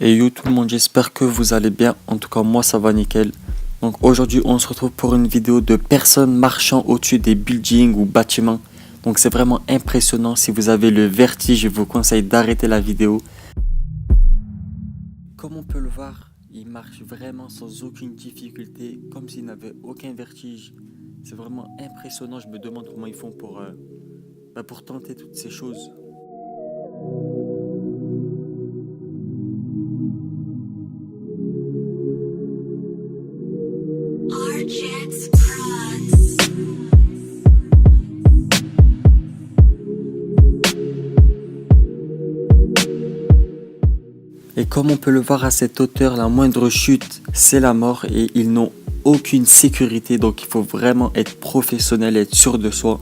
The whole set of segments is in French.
Et yo tout le monde, j'espère que vous allez bien. En tout cas, moi ça va nickel. Donc aujourd'hui, on se retrouve pour une vidéo de personnes marchant au-dessus des buildings ou bâtiments. Donc c'est vraiment impressionnant. Si vous avez le vertige, je vous conseille d'arrêter la vidéo. Comme on peut le voir, ils marchent vraiment sans aucune difficulté, comme s'ils n'avaient aucun vertige. C'est vraiment impressionnant. Je me demande comment ils font pour tenter toutes ces choses. Argents Prods. Et comme on peut le voir à cette hauteur, la moindre chute, c'est la mort et ils n'ont aucune sécurité. Donc il faut vraiment être professionnel et être sûr de soi.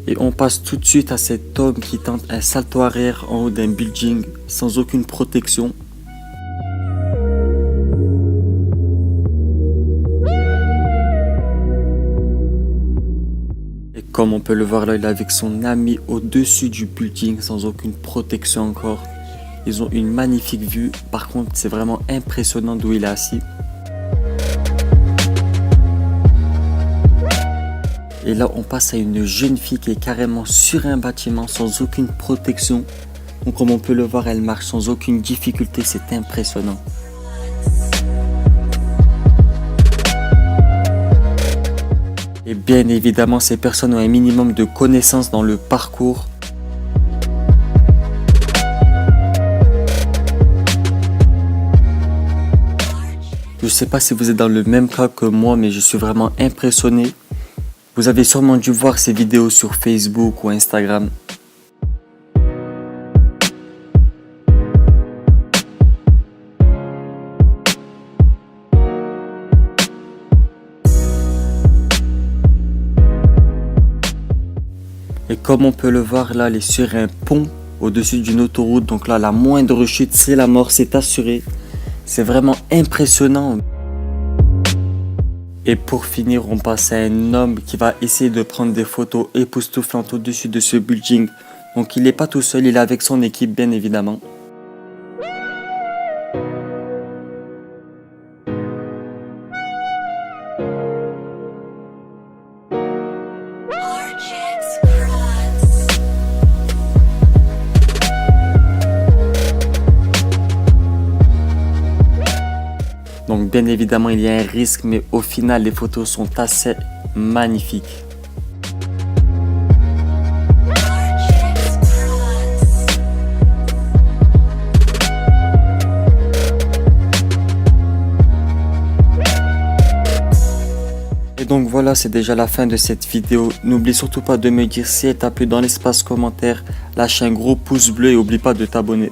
Et on passe tout de suite à cet homme qui tente un salto arrière en haut d'un building sans aucune protection. Et comme on peut le voir là, il est avec son ami au-dessus du building sans aucune protection encore. Ils ont une magnifique vue. Par contre, c'est vraiment impressionnant d'où il est assis. Et là, on passe à une jeune fille qui est carrément sur un bâtiment sans aucune protection. Donc comme on peut le voir, elle marche sans aucune difficulté, c'est impressionnant. Et bien évidemment, ces personnes ont un minimum de connaissances dans le parcours. Je ne sais pas si vous êtes dans le même cas que moi, mais je suis vraiment impressionné. Vous avez sûrement dû voir ces vidéos sur Facebook ou Instagram. Et comme on peut le voir là, elle est sur un pont au-dessus d'une autoroute. Donc là, la moindre chute, c'est la mort, c'est assuré. C'est vraiment impressionnant. Et pour finir, on passe à un homme qui va essayer de prendre des photos époustouflantes au-dessus de ce building. Donc il n'est pas tout seul, il est avec son équipe bien évidemment. Argents Prods. Donc bien évidemment il y a un risque, mais au final les photos sont assez magnifiques. Argents Prods. Et donc voilà, c'est déjà la fin de cette vidéo. N'oublie surtout pas de me dire si elle t'a plu dans l'espace commentaire. Lâche un gros pouce bleu et n'oublie pas de t'abonner.